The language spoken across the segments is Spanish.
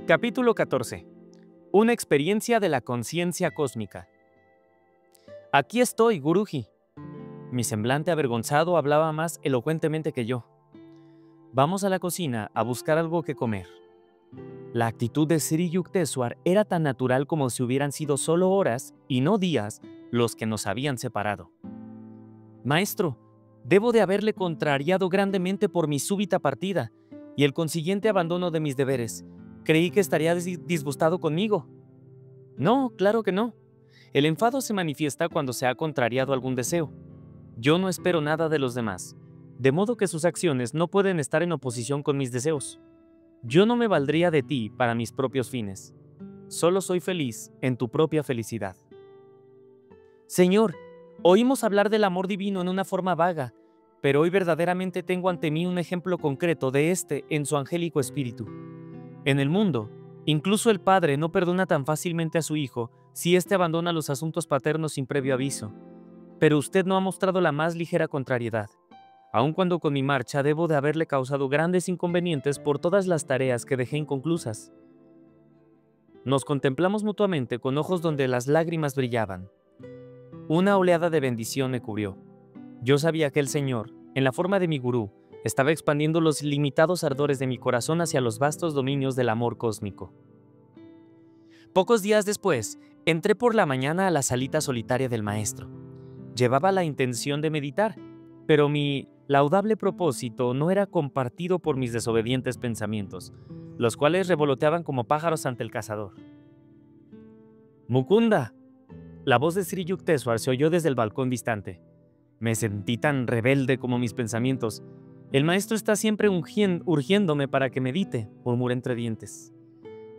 Capítulo 14. Una experiencia de la conciencia cósmica. Aquí estoy, Guruji. Mi semblante avergonzado hablaba más elocuentemente que yo. Vamos a la cocina a buscar algo que comer. La actitud de Sri Yukteswar era tan natural como si hubieran sido solo horas y no días los que nos habían separado. Maestro, debo de haberle contrariado grandemente por mi súbita partida y el consiguiente abandono de mis deberes. Creí que estaría disgustado conmigo. No, claro que no. El enfado se manifiesta cuando se ha contrariado algún deseo. Yo no espero nada de los demás, de modo que sus acciones no pueden estar en oposición con mis deseos. Yo no me valdría de ti para mis propios fines. Solo soy feliz en tu propia felicidad. Señor, oímos hablar del amor divino en una forma vaga, pero hoy verdaderamente tengo ante mí un ejemplo concreto de este en su angélico espíritu. En el mundo, incluso el padre no perdona tan fácilmente a su hijo si éste abandona los asuntos paternos sin previo aviso. Pero usted no ha mostrado la más ligera contrariedad, aun cuando con mi marcha debo de haberle causado grandes inconvenientes por todas las tareas que dejé inconclusas. Nos contemplamos mutuamente con ojos donde las lágrimas brillaban. Una oleada de bendición me cubrió. Yo sabía que el Señor, en la forma de mi gurú, estaba expandiendo los limitados ardores de mi corazón hacia los vastos dominios del amor cósmico. Pocos días después, entré por la mañana a la salita solitaria del maestro. Llevaba la intención de meditar, pero mi laudable propósito no era compartido por mis desobedientes pensamientos, los cuales revoloteaban como pájaros ante el cazador. ¡Mukunda! La voz de Sri Yukteswar se oyó desde el balcón distante. Me sentí tan rebelde como mis pensamientos. El maestro está siempre urgiéndome para que medite, murmuré entre dientes.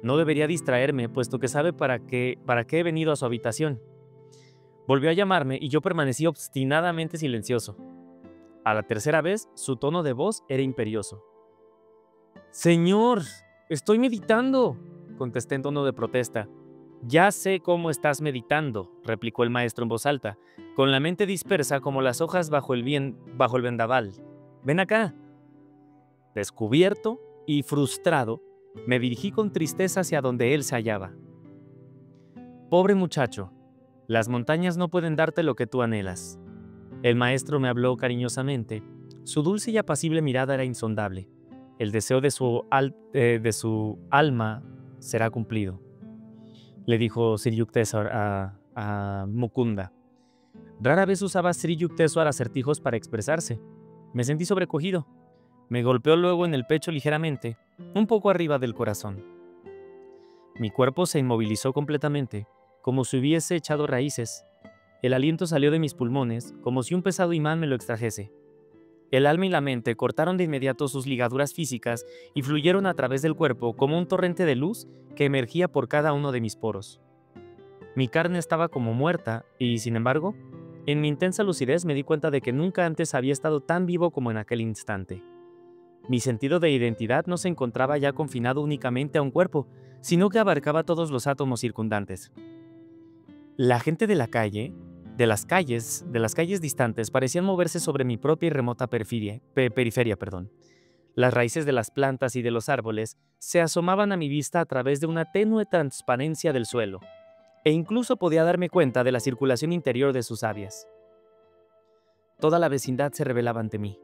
No debería distraerme, puesto que sabe para qué he venido a su habitación. Volvió a llamarme y yo permanecí obstinadamente silencioso. A la tercera vez, su tono de voz era imperioso. «Señor, estoy meditando», contesté en tono de protesta. «Ya sé cómo estás meditando», replicó el maestro en voz alta, con la mente dispersa como las hojas bajo el vendaval. «Ven acá». Descubierto y frustrado, me dirigí con tristeza hacia donde él se hallaba. «Pobre muchacho, las montañas no pueden darte lo que tú anhelas». El maestro me habló cariñosamente. Su dulce y apacible mirada era insondable. El deseo de su alma será cumplido, le dijo Sri Yukteswar a Mukunda. Rara vez usaba Sri Yukteswar acertijos para expresarse. Me sentí sobrecogido. Me golpeó luego en el pecho ligeramente, un poco arriba del corazón. Mi cuerpo se inmovilizó completamente, como si hubiese echado raíces. El aliento salió de mis pulmones, como si un pesado imán me lo extrajese. El alma y la mente cortaron de inmediato sus ligaduras físicas y fluyeron a través del cuerpo como un torrente de luz que emergía por cada uno de mis poros. Mi carne estaba como muerta y, sin embargo, en mi intensa lucidez me di cuenta de que nunca antes había estado tan vivo como en aquel instante. Mi sentido de identidad no se encontraba ya confinado únicamente a un cuerpo, sino que abarcaba todos los átomos circundantes. La gente de las calles distantes parecían moverse sobre mi propia y remota periferia. Las raíces de las plantas y de los árboles se asomaban a mi vista a través de una tenue transparencia del suelo, e incluso podía darme cuenta de la circulación interior de sus sabias. Toda la vecindad se revelaba ante mí.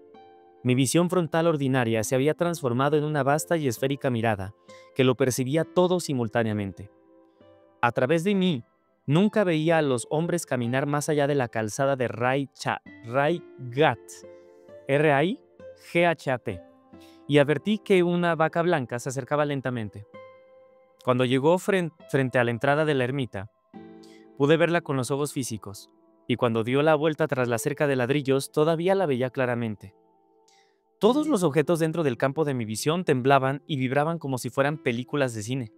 Mi visión frontal ordinaria se había transformado en una vasta y esférica mirada que lo percibía todo simultáneamente. A través de mí, nunca veía a los hombres caminar más allá de la calzada de Rai-Ghat, R-A-I-G-H-A-T, y advertí que una vaca blanca se acercaba lentamente. Cuando llegó frente a la entrada de la ermita, pude verla con los ojos físicos, y cuando dio la vuelta tras la cerca de ladrillos, todavía la veía claramente. Todos los objetos dentro del campo de mi visión temblaban y vibraban como si fueran películas de cine.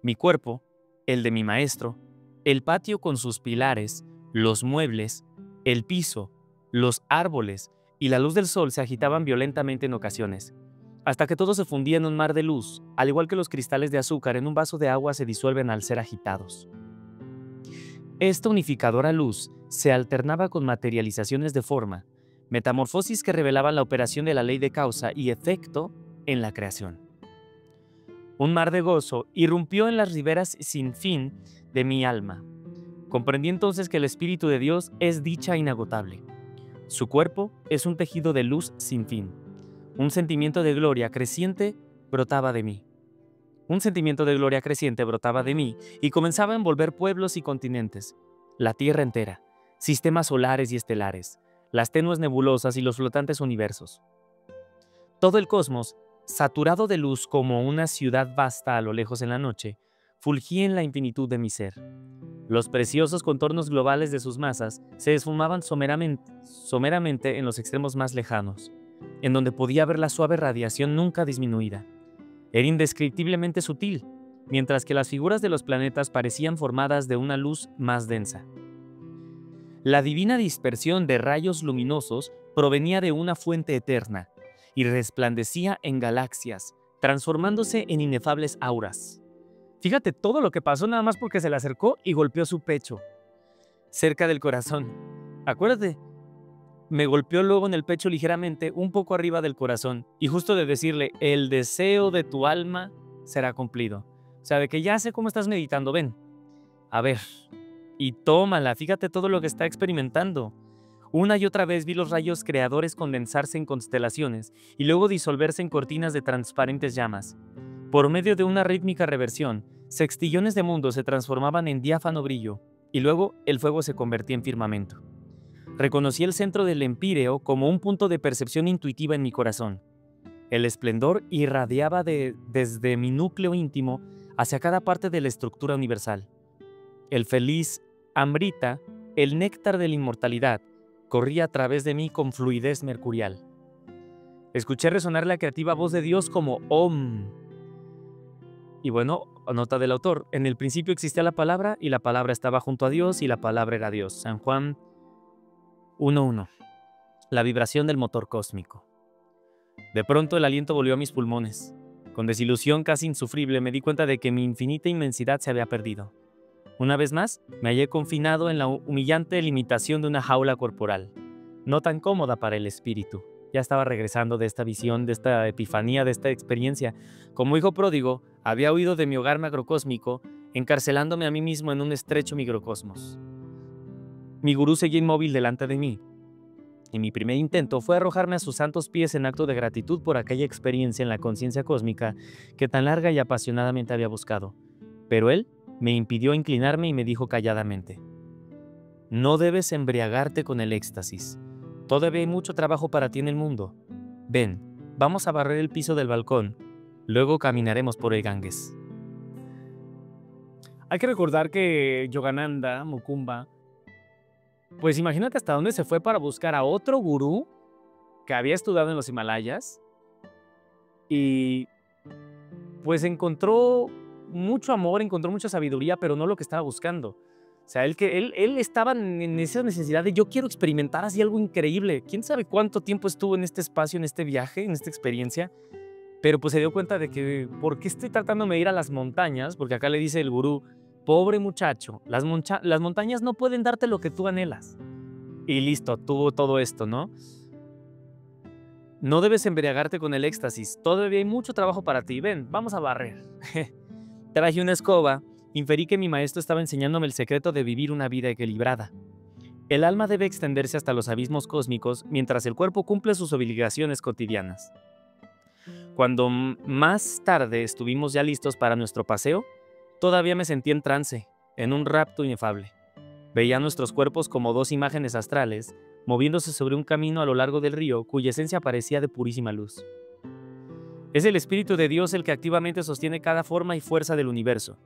Mi cuerpo, el de mi maestro, el patio con sus pilares, los muebles, el piso, los árboles y la luz del sol se agitaban violentamente en ocasiones, hasta que todo se fundía en un mar de luz, al igual que los cristales de azúcar en un vaso de agua se disuelven al ser agitados. Esta unificadora luz se alternaba con materializaciones de forma, metamorfosis que revelaban la operación de la ley de causa y efecto en la creación. Un mar de gozo irrumpió en las riberas sin fin de mi alma. Comprendí entonces que el Espíritu de Dios es dicha inagotable. Su cuerpo es un tejido de luz sin fin. Un sentimiento de gloria creciente brotaba de mí. Un sentimiento de gloria creciente brotaba de mí y comenzaba a envolver pueblos y continentes, la Tierra entera, sistemas solares y estelares, las tenues nebulosas y los flotantes universos. Todo el cosmos, saturado de luz como una ciudad vasta a lo lejos en la noche, fulgía en la infinitud de mi ser. Los preciosos contornos globales de sus masas se esfumaban someramente en los extremos más lejanos, en donde podía ver la suave radiación nunca disminuida. Era indescriptiblemente sutil, mientras que las figuras de los planetas parecían formadas de una luz más densa. La divina dispersión de rayos luminosos provenía de una fuente eterna y resplandecía en galaxias, transformándose en inefables auras. Fíjate todo lo que pasó nada más porque se le acercó y golpeó su pecho, cerca del corazón. Acuérdate, me golpeó luego en el pecho ligeramente, un poco arriba del corazón, y justo de decirle, el deseo de tu alma será cumplido. O sea, de que ya sé cómo estás meditando, ven, a ver, y tómala, fíjate todo lo que está experimentando. Una y otra vez vi los rayos creadores condensarse en constelaciones y luego disolverse en cortinas de transparentes llamas. Por medio de una rítmica reversión, sextillones de mundos se transformaban en diáfano brillo, y luego el fuego se convertía en firmamento. Reconocí el centro del empíreo como un punto de percepción intuitiva en mi corazón. El esplendor irradiaba desde mi núcleo íntimo hacia cada parte de la estructura universal. El feliz Amrita, el néctar de la inmortalidad, corría a través de mí con fluidez mercurial. Escuché resonar la creativa voz de Dios como Om. Y bueno, nota del autor, en el principio existía la palabra y la palabra estaba junto a Dios y la palabra era Dios. San Juan 1:1. La vibración del motor cósmico. De pronto el aliento volvió a mis pulmones. Con desilusión casi insufrible me di cuenta de que mi infinita inmensidad se había perdido. Una vez más, me hallé confinado en la humillante limitación de una jaula corporal, no tan cómoda para el espíritu. Ya estaba regresando de esta visión, de esta epifanía, de esta experiencia. Como hijo pródigo, había huido de mi hogar macrocósmico, encarcelándome a mí mismo en un estrecho microcosmos. Mi gurú seguía inmóvil delante de mí, y mi primer intento fue arrojarme a sus santos pies en acto de gratitud por aquella experiencia en la conciencia cósmica que tan larga y apasionadamente había buscado. Pero él me impidió inclinarme y me dijo calladamente: no debes embriagarte con el éxtasis. Todavía hay mucho trabajo para ti en el mundo. Ven, vamos a barrer el piso del balcón, luego caminaremos por el Ganges. Hay que recordar que Yogananda, Mukumba, pues imagínate hasta dónde se fue para buscar a otro gurú que había estudiado en los Himalayas y pues encontró mucho amor, encontró mucha sabiduría, pero no lo que estaba buscando. O sea, él estaba en esa necesidad de yo quiero experimentar así algo increíble. ¿Quién sabe cuánto tiempo estuvo en este espacio, en este viaje, en esta experiencia? Pero pues se dio cuenta de que, ¿por qué estoy tratándome de ir a las montañas? Porque acá le dice el gurú, pobre muchacho, las montañas no pueden darte lo que tú anhelas. Y listo, tuvo todo esto, ¿no? No debes embriagarte con el éxtasis, todavía hay mucho trabajo para ti. Ven, vamos a barrer. Traje una escoba, inferí que mi maestro estaba enseñándome el secreto de vivir una vida equilibrada. El alma debe extenderse hasta los abismos cósmicos mientras el cuerpo cumple sus obligaciones cotidianas. Cuando más tarde estuvimos ya listos para nuestro paseo, todavía me sentí en trance, en un rapto inefable. Veía nuestros cuerpos como dos imágenes astrales, moviéndose sobre un camino a lo largo del río cuya esencia parecía de purísima luz. Es el Espíritu de Dios el que activamente sostiene cada forma y fuerza del universo.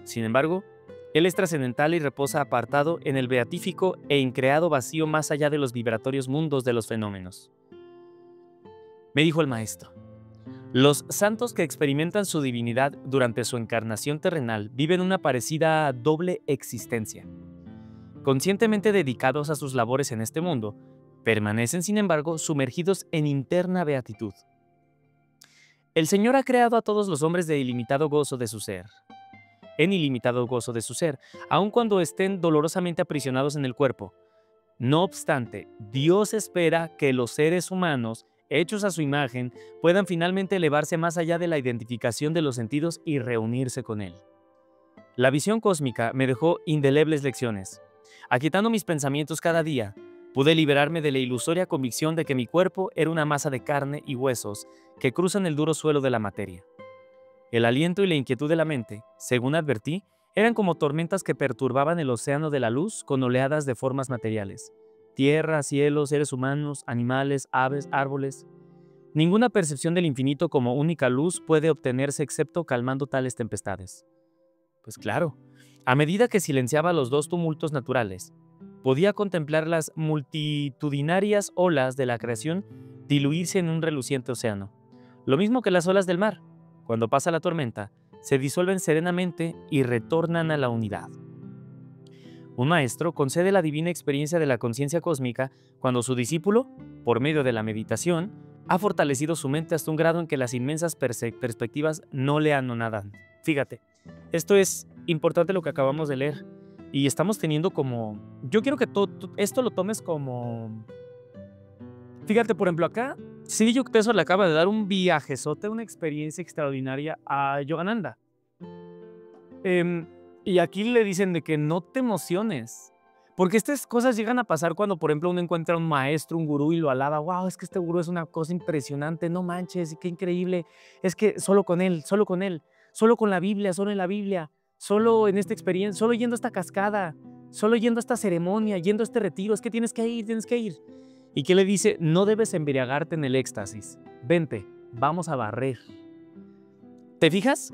Sin embargo, Él es trascendental y reposa apartado en el beatífico e increado vacío más allá de los vibratorios mundos de los fenómenos. Me dijo el maestro: los santos que experimentan su divinidad durante su encarnación terrenal viven una parecida doble existencia. Conscientemente dedicados a sus labores en este mundo, permanecen sin embargo sumergidos en interna beatitud. El Señor ha creado a todos los hombres de ilimitado gozo de su ser, en ilimitado gozo de su ser, aun cuando estén dolorosamente aprisionados en el cuerpo. No obstante, Dios espera que los seres humanos hechos a su imagen, puedan finalmente elevarse más allá de la identificación de los sentidos y reunirse con Él. La visión cósmica me dejó indelebles lecciones. Aquietando mis pensamientos cada día, pude liberarme de la ilusoria convicción de que mi cuerpo era una masa de carne y huesos que cruzan el duro suelo de la materia. El aliento y la inquietud de la mente, según advertí, eran como tormentas que perturbaban el océano de la luz con oleadas de formas materiales. Tierra, cielo, seres humanos, animales, aves, árboles. Ninguna percepción del infinito como única luz puede obtenerse excepto calmando tales tempestades. Pues claro, a medida que silenciaba los dos tumultos naturales, podía contemplar las multitudinarias olas de la creación diluirse en un reluciente océano. Lo mismo que las olas del mar, cuando pasa la tormenta, se disuelven serenamente y retornan a la unidad. Un maestro concede la divina experiencia de la conciencia cósmica cuando su discípulo, por medio de la meditación, ha fortalecido su mente hasta un grado en que las inmensas perspectivas no le anonadan. Fíjate, esto es importante lo que acabamos de leer. Y estamos teniendo como... Yo quiero que esto lo tomes como... Fíjate, por ejemplo, acá, Sri Yukteswar le acaba de dar un viajezote, una experiencia extraordinaria a Yogananda. Y aquí le dicen de que no te emociones. Porque estas cosas llegan a pasar cuando, por ejemplo, uno encuentra un maestro, un gurú y lo alaba. ¡Wow! Es que este gurú es una cosa impresionante. No manches, qué increíble. Es que solo con él, solo con él, solo con la Biblia, solo en la Biblia, solo en esta experiencia, solo yendo a esta cascada, solo yendo a esta ceremonia, yendo a este retiro. Es que tienes que ir, tienes que ir. ¿Y qué le dice? No debes embriagarte en el éxtasis. Vente, vamos a barrer. ¿Te fijas?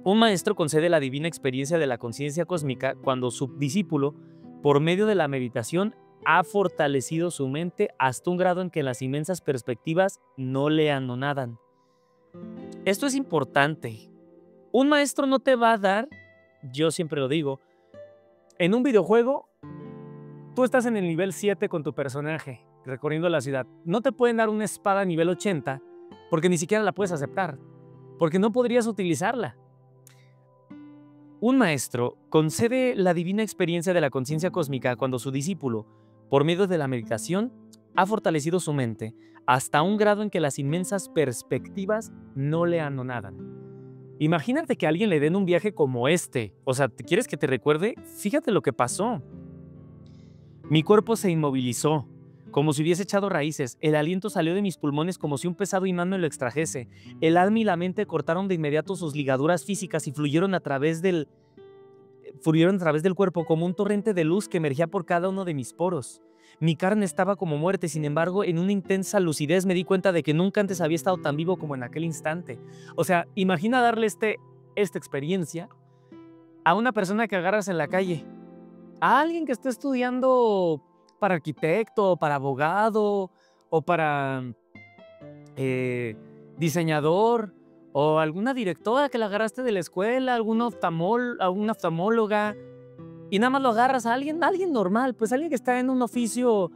Un maestro concede la divina experiencia de la conciencia cósmica cuando su discípulo, por medio de la meditación, ha fortalecido su mente hasta un grado en que las inmensas perspectivas no le anonadan. Esto es importante. Un maestro no te va a dar, yo siempre lo digo, en un videojuego, tú estás en el nivel 7 con tu personaje, recorriendo la ciudad. No te pueden dar una espada a nivel 80 porque ni siquiera la puedes aceptar, porque no podrías utilizarla. Un maestro concede la divina experiencia de la conciencia cósmica cuando su discípulo, por medio de la meditación, ha fortalecido su mente hasta un grado en que las inmensas perspectivas no le anonadan. Imagínate que a alguien le den un viaje como este. O sea, ¿quieres que te recuerde? Fíjate lo que pasó. Mi cuerpo se inmovilizó, como si hubiese echado raíces. El aliento salió de mis pulmones como si un pesado imán me lo extrajese. El alma y la mente cortaron de inmediato sus ligaduras físicas y fluyeron a través del cuerpo como un torrente de luz que emergía por cada uno de mis poros. Mi carne estaba como muerte, sin embargo, en una intensa lucidez me di cuenta de que nunca antes había estado tan vivo como en aquel instante. O sea, imagina darle esta experiencia a una persona que agarras en la calle, a alguien que esté estudiando para arquitecto, para abogado, o para diseñador, o alguna directora que la agarraste de la escuela, alguna oftalmóloga, y nada más lo agarras a alguien normal, pues alguien que está en un oficio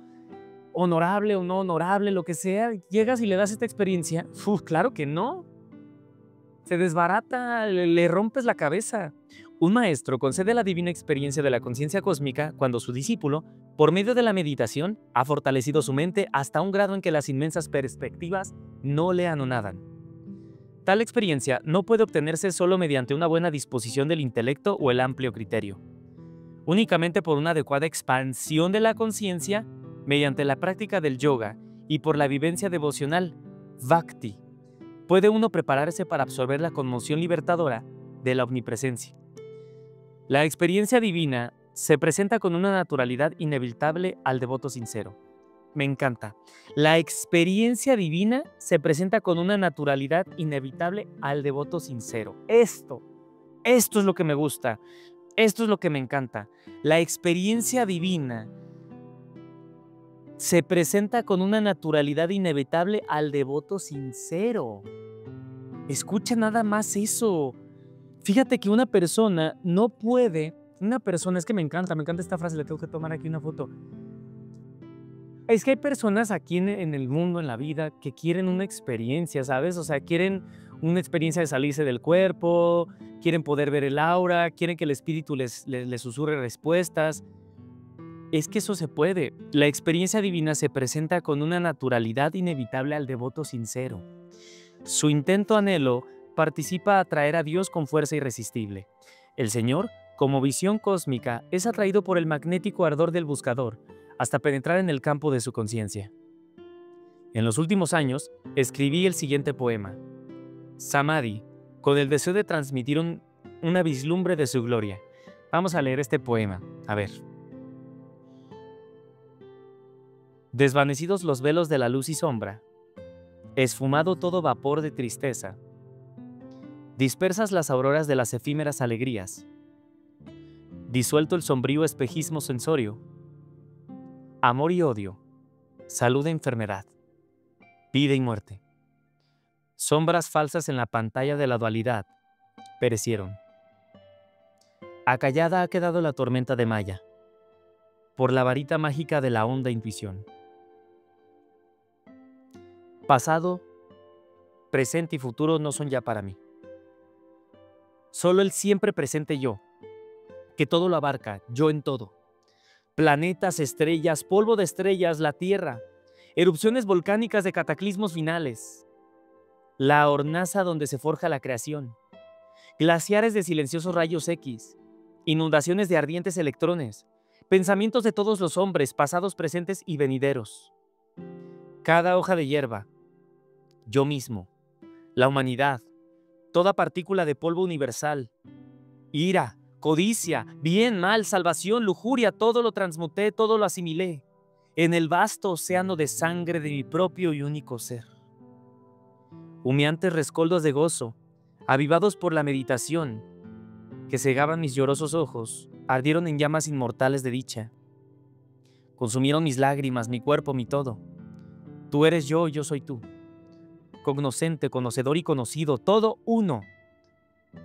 honorable o no honorable, lo que sea, llegas y le das esta experiencia. Claro que no. Se desbarata, le rompes la cabeza. Un maestro concede la divina experiencia de la conciencia cósmica cuando su discípulo, por medio de la meditación, ha fortalecido su mente hasta un grado en que las inmensas perspectivas no le anonadan. Tal experiencia no puede obtenerse solo mediante una buena disposición del intelecto o el amplio criterio. Únicamente por una adecuada expansión de la conciencia, mediante la práctica del yoga y por la vivencia devocional, bhakti, puede uno prepararse para absorber la conmoción libertadora de la omnipresencia. La experiencia divina se presenta con una naturalidad inevitable al devoto sincero. Me encanta. La experiencia divina se presenta con una naturalidad inevitable al devoto sincero. Esto es lo que me gusta. Esto es lo que me encanta. La experiencia divina se presenta con una naturalidad inevitable al devoto sincero. Escucha nada más eso. Fíjate que una persona no puede... es que me encanta esta frase, le tengo que tomar aquí una foto. Es que hay personas aquí en el mundo, en la vida, que quieren una experiencia, ¿sabes? O sea, quieren una experiencia de salirse del cuerpo, quieren poder ver el aura, quieren que el espíritu les susurre respuestas. Es que eso se puede. La experiencia divina se presenta con una naturalidad inevitable al devoto sincero. Su intento anhelo participa a atraer a Dios con fuerza irresistible. El Señor, como visión cósmica, es atraído por el magnético ardor del buscador, hasta penetrar en el campo de su conciencia. En los últimos años, escribí el siguiente poema. Samadhi, con el deseo de transmitir una vislumbre de su gloria. Vamos a leer este poema. A ver. Desvanecidos los velos de la luz y sombra, esfumado todo vapor de tristeza, dispersas las auroras de las efímeras alegrías, disuelto el sombrío espejismo sensorio, amor y odio, salud e enfermedad, vida y muerte, sombras falsas en la pantalla de la dualidad, perecieron. Acallada ha quedado la tormenta de Maya, por la varita mágica de la honda intuición. Pasado, presente y futuro no son ya para mí. Solo el siempre presente yo, que todo lo abarca, yo en todo. Planetas, estrellas, polvo de estrellas, la Tierra, erupciones volcánicas de cataclismos finales, la hornaza donde se forja la creación, glaciares de silenciosos rayos X, inundaciones de ardientes electrones, pensamientos de todos los hombres, pasados, presentes y venideros. Cada hoja de hierba, yo mismo, la humanidad, toda partícula de polvo universal, ira, codicia, bien, mal, salvación, lujuria, todo lo transmuté, todo lo asimilé, en el vasto océano de sangre de mi propio y único ser. Humeantes rescoldos de gozo, avivados por la meditación, que cegaban mis llorosos ojos, ardieron en llamas inmortales de dicha. Consumieron mis lágrimas, mi cuerpo, mi todo. Tú eres yo soy tú. Cognoscente, conocedor y conocido, todo uno.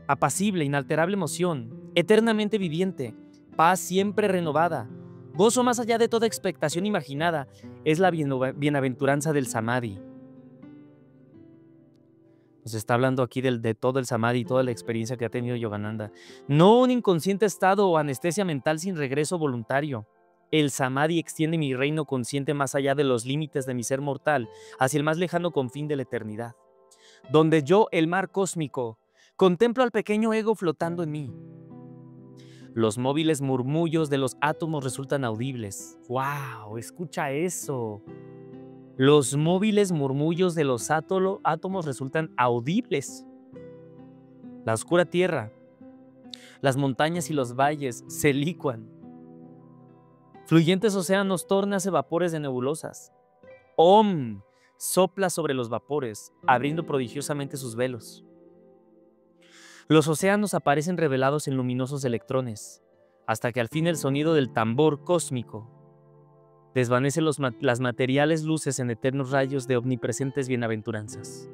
Apacible, inalterable emoción, eternamente viviente, paz siempre renovada, gozo más allá de toda expectación imaginada, es la bienaventuranza del Samadhi. Nos está hablando aquí de todo el Samadhi, toda la experiencia que ha tenido Yogananda. No un inconsciente estado o anestesia mental sin regreso voluntario. El Samadhi extiende mi reino consciente más allá de los límites de mi ser mortal, hacia el más lejano confín de la eternidad, donde yo, el mar cósmico, contemplo al pequeño ego flotando en mí. Los móviles murmullos de los átomos resultan audibles. ¡Wow! Escucha eso. Los móviles murmullos de los átomos resultan audibles. La oscura tierra, las montañas y los valles se licuan. Fluyentes océanos tórnase vapores de nebulosas. Om sopla sobre los vapores, abriendo prodigiosamente sus velos. Los océanos aparecen revelados en luminosos electrones, hasta que al fin el sonido del tambor cósmico desvanece las materiales luces en eternos rayos de omnipresentes bienaventuranzas.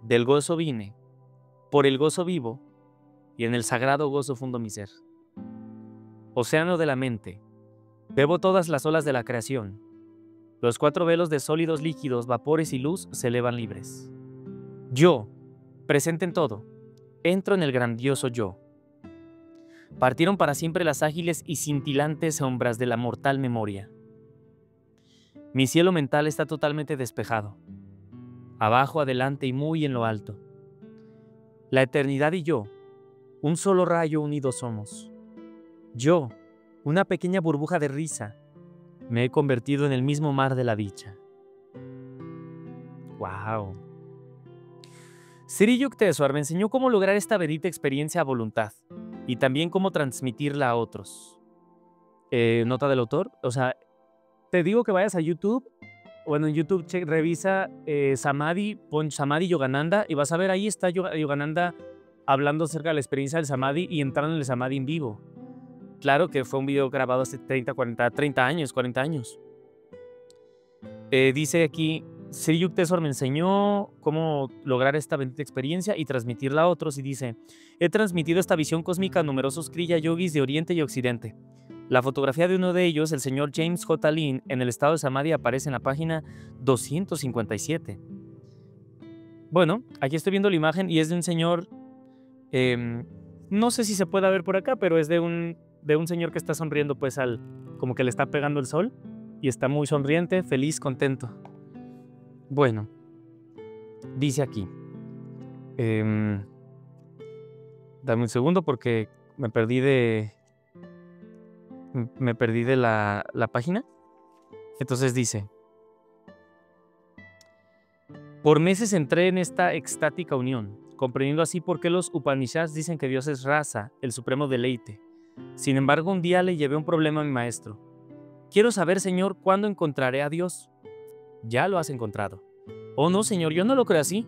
Del gozo vine, por el gozo vivo, y en el sagrado gozo fundo mi ser. Océano de la mente, bebo todas las olas de la creación. Los 4 velos de sólidos, líquidos, vapores y luz se elevan libres. Yo, presente en todo, entro en el grandioso yo. Partieron para siempre las ágiles y cintilantes sombras de la mortal memoria. Mi cielo mental está totalmente despejado. Abajo, adelante y muy en lo alto. La eternidad y yo, un solo rayo unidos somos. Yo, una pequeña burbuja de risa, me he convertido en el mismo mar de la dicha. ¡Wow! Sri Yukteswar me enseñó cómo lograr esta bendita experiencia a voluntad y también cómo transmitirla a otros. Nota del autor, o sea, te digo que vayas a YouTube, bueno, en YouTube revisa Samadhi, pon Samadhi Yogananda y vas a ver ahí está Yogananda hablando acerca de la experiencia del Samadhi y entrando en el Samadhi en vivo. Claro que fue un video grabado hace 40 años. Dice aquí, Sri Yukteswar me enseñó cómo lograr esta bendita experiencia y transmitirla a otros y dice, he transmitido esta visión cósmica a numerosos Kriya Yogis de Oriente y Occidente. La fotografía de uno de ellos, el señor James J. Lin, en el estado de Samadhi aparece en la página 257. Bueno, aquí estoy viendo la imagen y es de un señor, no sé si se puede ver por acá, pero es de un de un señor que está sonriendo, pues como que le está pegando el sol y está muy sonriente, feliz, contento. Bueno, dice aquí. Dame un segundo porque me perdí de la página. Entonces dice: por meses entré en esta extática unión, comprendiendo así por qué los Upanishads dicen que Dios es Rasa, el supremo deleite. Sin embargo, un día le llevé un problema a mi maestro. Quiero saber, Señor, ¿cuándo encontraré a Dios? Ya lo has encontrado. Oh no, Señor, yo no lo creo así.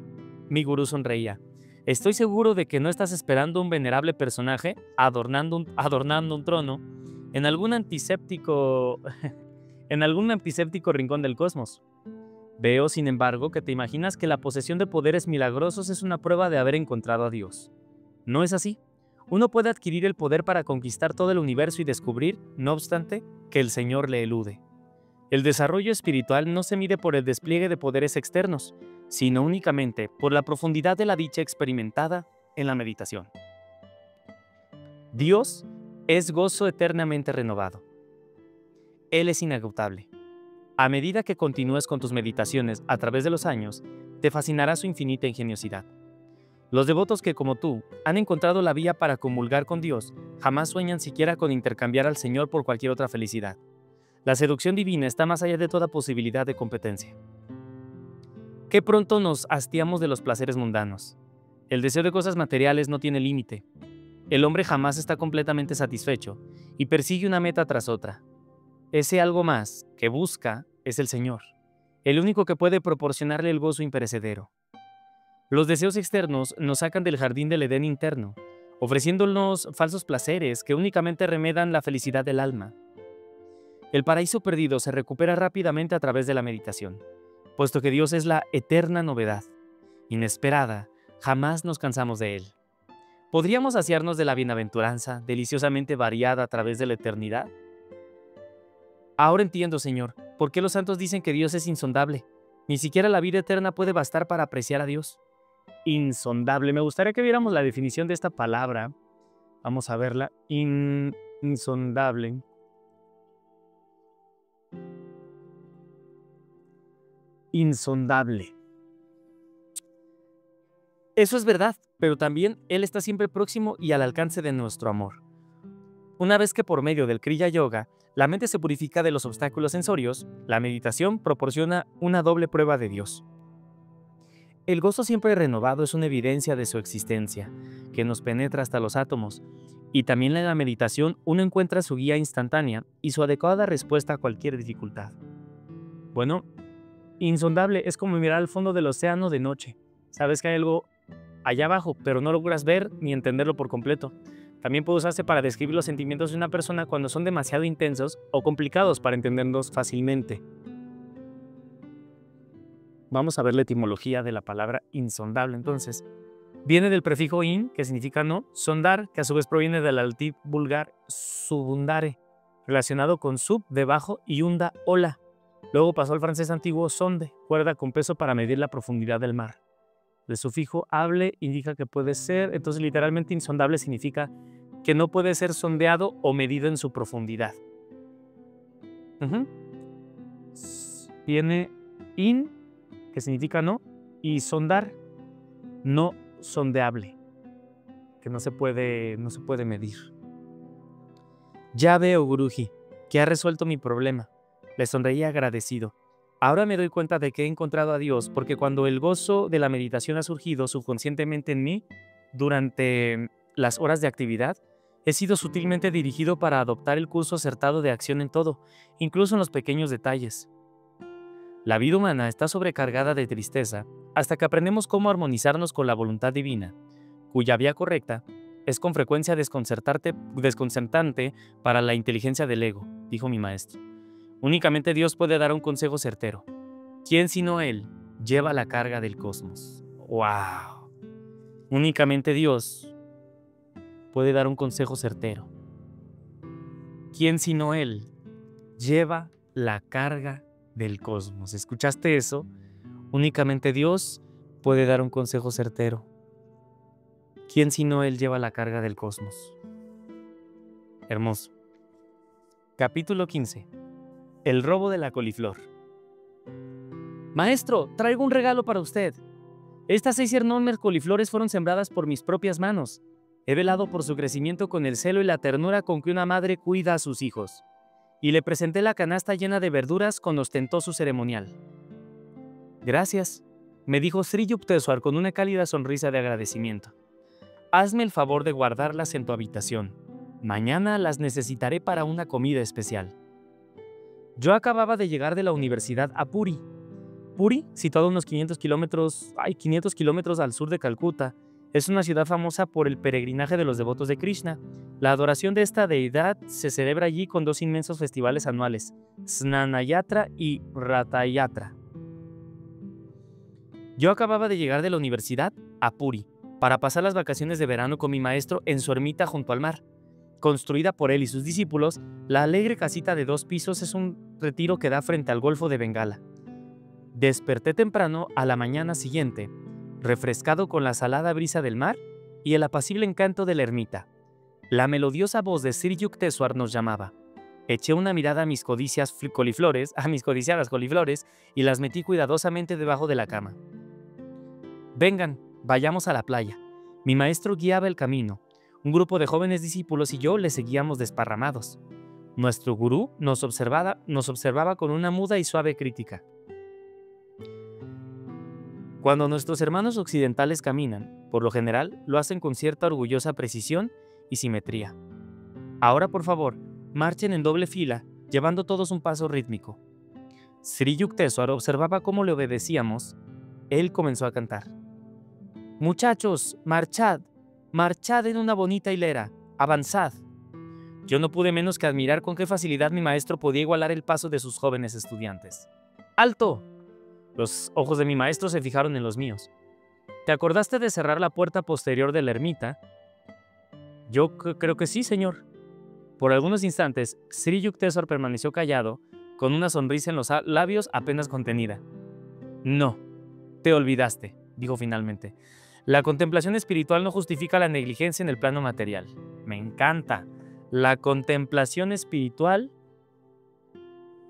Mi gurú sonreía. Estoy seguro de que no estás esperando un venerable personaje adornando un trono en algún antiséptico rincón del cosmos. Veo, sin embargo, que te imaginas que la posesión de poderes milagrosos es una prueba de haber encontrado a Dios. No es así. Uno puede adquirir el poder para conquistar todo el universo y descubrir, no obstante, que el Señor le elude. El desarrollo espiritual no se mide por el despliegue de poderes externos, sino únicamente por la profundidad de la dicha experimentada en la meditación. Dios es gozo eternamente renovado. Él es inagotable. A medida que continúes con tus meditaciones a través de los años, te fascinará su infinita ingeniosidad. Los devotos que, como tú, han encontrado la vía para comulgar con Dios, jamás sueñan siquiera con intercambiar al Señor por cualquier otra felicidad. La seducción divina está más allá de toda posibilidad de competencia. Qué pronto nos hastiamos de los placeres mundanos. El deseo de cosas materiales no tiene límite. El hombre jamás está completamente satisfecho y persigue una meta tras otra. Ese algo más que busca es el Señor, el único que puede proporcionarle el gozo imperecedero. Los deseos externos nos sacan del jardín del Edén interno, ofreciéndonos falsos placeres que únicamente remedan la felicidad del alma. El paraíso perdido se recupera rápidamente a través de la meditación, puesto que Dios es la eterna novedad. Inesperada, jamás nos cansamos de Él. ¿Podríamos saciarnos de la bienaventuranza, deliciosamente variada a través de la eternidad? Ahora entiendo, Señor, por qué los santos dicen que Dios es insondable. Ni siquiera la vida eterna puede bastar para apreciar a Dios. Insondable. Me gustaría que viéramos la definición de esta palabra. Vamos a verla. Insondable. Insondable. Eso es verdad, pero también Él está siempre próximo y al alcance de nuestro amor. Una vez que por medio del Kriya Yoga, la mente se purifica de los obstáculos sensorios, la meditación proporciona una doble prueba de Dios. El gozo siempre renovado es una evidencia de su existencia, que nos penetra hasta los átomos, y también en la meditación uno encuentra su guía instantánea y su adecuada respuesta a cualquier dificultad. Bueno, insondable es como mirar al fondo del océano de noche. Sabes que hay algo allá abajo, pero no logras ver ni entenderlo por completo. También puede usarse para describir los sentimientos de una persona cuando son demasiado intensos o complicados para entenderlos fácilmente. Vamos a ver la etimología de la palabra insondable. Entonces, viene del prefijo in, que significa no, sondar, que a su vez proviene del latín vulgar subundare, relacionado con sub, debajo, y unda, ola. Luego pasó al francés antiguo sonde, cuerda con peso para medir la profundidad del mar. El sufijo able indica que puede ser, entonces literalmente insondable significa que no puede ser sondeado o medido en su profundidad. Viene in, que significa no, y sondar, no sondeable, que no se puede medir. Ya veo, Guruji, que ha resuelto mi problema. Le sonreí agradecido. Ahora me doy cuenta de que he encontrado a Dios, porque cuando el gozo de la meditación ha surgido subconscientemente en mí, durante las horas de actividad, he sido sutilmente dirigido para adoptar el curso acertado de acción en todo, incluso en los pequeños detalles. La vida humana está sobrecargada de tristeza hasta que aprendemos cómo armonizarnos con la voluntad divina, cuya vía correcta es con frecuencia desconcertante para la inteligencia del ego, dijo mi maestro. Únicamente Dios puede dar un consejo certero. ¿Quién sino Él lleva la carga del cosmos? ¡Wow! Únicamente Dios puede dar un consejo certero. ¿Quién sino Él lleva la carga del cosmos? ¿Escuchaste eso? Únicamente Dios puede dar un consejo certero. ¿Quién sino Él lleva la carga del cosmos? Hermoso. Capítulo 15. El robo de la coliflor. Maestro, traigo un regalo para usted. Estas 6 enormes coliflores fueron sembradas por mis propias manos. He velado por su crecimiento con el celo y la ternura con que una madre cuida a sus hijos. Y le presenté la canasta llena de verduras con ostentoso ceremonial. Gracias, me dijo Sri Yukteswar con una cálida sonrisa de agradecimiento. Hazme el favor de guardarlas en tu habitación. Mañana las necesitaré para una comida especial. Yo acababa de llegar de la universidad a Puri. Puri, situado a unos 500 kilómetros al sur de Calcuta, es una ciudad famosa por el peregrinaje de los devotos de Krishna. La adoración de esta deidad se celebra allí con 2 inmensos festivales anuales, Snanayatra y Ratayatra. Yo acababa de llegar de la universidad a Puri para pasar las vacaciones de verano con mi maestro en su ermita junto al mar. Construida por él y sus discípulos, la alegre casita de 2 pisos es un retiro que da frente al Golfo de Bengala. Desperté temprano a la mañana siguiente, refrescado con la salada brisa del mar y el apacible encanto de la ermita. La melodiosa voz de Sri Yukteswar nos llamaba. Eché una mirada a mis codiciadas coliflores y las metí cuidadosamente debajo de la cama. Vengan, vayamos a la playa. Mi maestro guiaba el camino. Un grupo de jóvenes discípulos y yo le seguíamos desparramados. Nuestro gurú nos observaba con una muda y suave crítica. Cuando nuestros hermanos occidentales caminan, por lo general, lo hacen con cierta orgullosa precisión y simetría. Ahora, por favor, marchen en doble fila, llevando todos un paso rítmico. Sri Yukteswar observaba cómo le obedecíamos. Él comenzó a cantar. Muchachos, marchad, marchad en una bonita hilera, avanzad. Yo no pude menos que admirar con qué facilidad mi maestro podía igualar el paso de sus jóvenes estudiantes. ¡Alto! Los ojos de mi maestro se fijaron en los míos. ¿Te acordaste de cerrar la puerta posterior de la ermita? Yo creo que sí, señor. Por algunos instantes, Sri Yukteswar permaneció callado, con una sonrisa en los labios apenas contenida. No, te olvidaste, dijo finalmente. La contemplación espiritual no justifica la negligencia en el plano material. Me encanta. La contemplación espiritual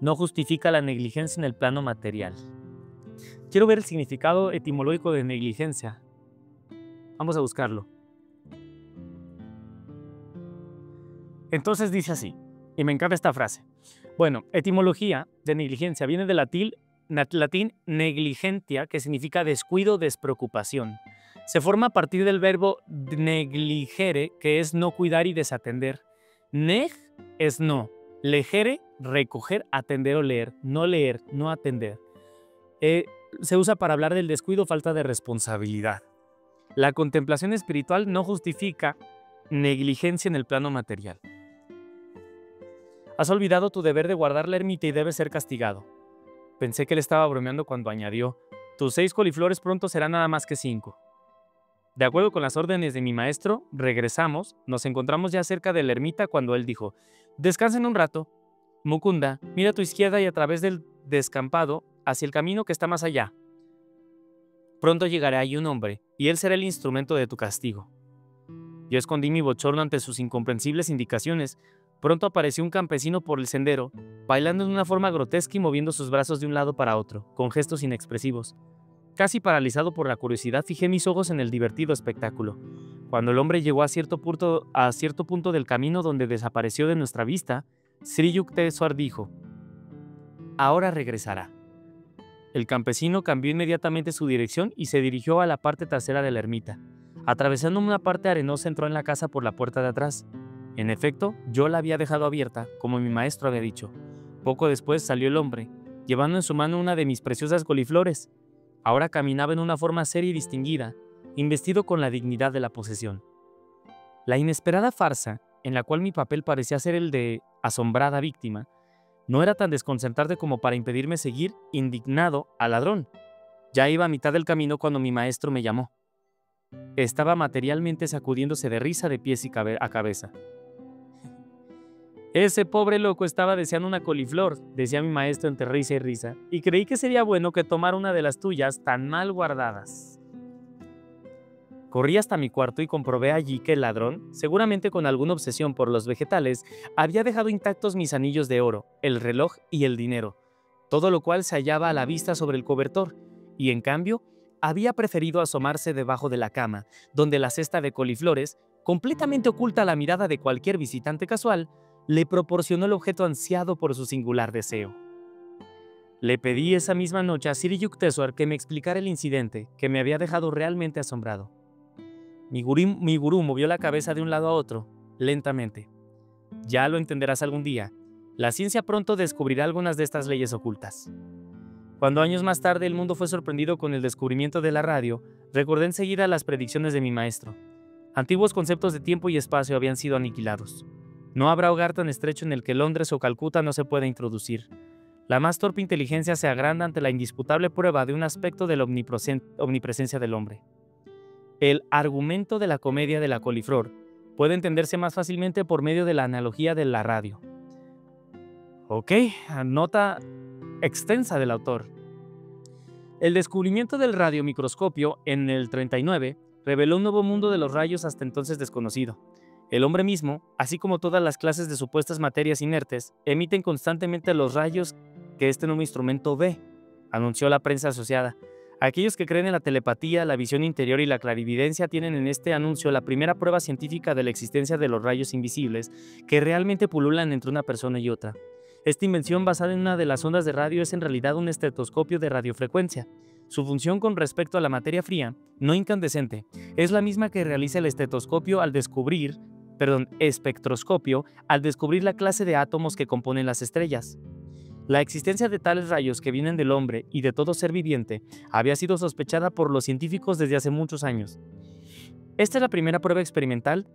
no justifica la negligencia en el plano material. Quiero ver el significado etimológico de negligencia. Vamos a buscarlo. Entonces dice así, y me encanta esta frase. Bueno, etimología de negligencia viene del latín negligentia, que significa descuido, despreocupación. Se forma a partir del verbo negligere, que es no cuidar y desatender. Neg es no, legere, recoger, atender o leer, no atender. Se usa para hablar del descuido o falta de responsabilidad. La contemplación espiritual no justifica negligencia en el plano material. Has olvidado tu deber de guardar la ermita y debes ser castigado. Pensé que él estaba bromeando cuando añadió, tus 6 coliflores pronto serán nada más que 5. De acuerdo con las órdenes de mi maestro, regresamos, nos encontramos ya cerca de la ermita cuando él dijo, descansen un rato. Mukunda, mira a tu izquierda y a través del descampado hacia el camino que está más allá. Pronto llegará allí un hombre, y él será el instrumento de tu castigo. Yo escondí mi bochorno ante sus incomprensibles indicaciones. Pronto apareció un campesino por el sendero, bailando de una forma grotesca y moviendo sus brazos de un lado para otro, con gestos inexpresivos. Casi paralizado por la curiosidad, fijé mis ojos en el divertido espectáculo. Cuando el hombre llegó a cierto punto del camino donde desapareció de nuestra vista, Sri Yukteswar dijo, ahora regresará. El campesino cambió inmediatamente su dirección y se dirigió a la parte trasera de la ermita. Atravesando una parte arenosa entró en la casa por la puerta de atrás. En efecto, yo la había dejado abierta, como mi maestro había dicho. Poco después salió el hombre, llevando en su mano una de mis preciosas coliflores. Ahora caminaba en una forma seria y distinguida, investido con la dignidad de la posesión. La inesperada farsa, en la cual mi papel parecía ser el de asombrada víctima, no era tan desconcertante como para impedirme seguir, indignado, al ladrón. Ya iba a mitad del camino cuando mi maestro me llamó. Estaba materialmente sacudiéndose de risa de pies a cabeza. Ese pobre loco estaba deseando una coliflor, decía mi maestro entre risa y risa, y creí que sería bueno que tomara una de las tuyas tan mal guardadas. Corrí hasta mi cuarto y comprobé allí que el ladrón, seguramente con alguna obsesión por los vegetales, había dejado intactos mis anillos de oro, el reloj y el dinero, todo lo cual se hallaba a la vista sobre el cobertor, y en cambio, había preferido asomarse debajo de la cama, donde la cesta de coliflores, completamente oculta a la mirada de cualquier visitante casual, le proporcionó el objeto ansiado por su singular deseo. Le pedí esa misma noche a Sir Yukteswar que me explicara el incidente, que me había dejado realmente asombrado. Mi gurú movió la cabeza de un lado a otro, lentamente. Ya lo entenderás algún día. La ciencia pronto descubrirá algunas de estas leyes ocultas. Cuando años más tarde el mundo fue sorprendido con el descubrimiento de la radio, recordé enseguida las predicciones de mi maestro. Antiguos conceptos de tiempo y espacio habían sido aniquilados. No habrá hogar tan estrecho en el que Londres o Calcuta no se pueda introducir. La más torpe inteligencia se agranda ante la indisputable prueba de un aspecto de la omnipresencia del hombre. El argumento de la comedia de la coliflor puede entenderse más fácilmente por medio de la analogía de la radio. Ok, nota extensa del autor. El descubrimiento del radiomicroscopio en el 39 reveló un nuevo mundo de los rayos hasta entonces desconocido. El hombre mismo, así como todas las clases de supuestas materias inertes, emiten constantemente los rayos que este nuevo instrumento ve, anunció la prensa asociada. Aquellos que creen en la telepatía, la visión interior y la clarividencia tienen en este anuncio la primera prueba científica de la existencia de los rayos invisibles que realmente pululan entre una persona y otra. Esta invención basada en una de las ondas de radio es en realidad un estetoscopio de radiofrecuencia. Su función con respecto a la materia fría, no incandescente, es la misma que realiza el espectroscopio al descubrir la clase de átomos que componen las estrellas. La existencia de tales rayos que vienen del hombre y de todo ser viviente había sido sospechada por los científicos desde hace muchos años. Esta es la primera prueba experimental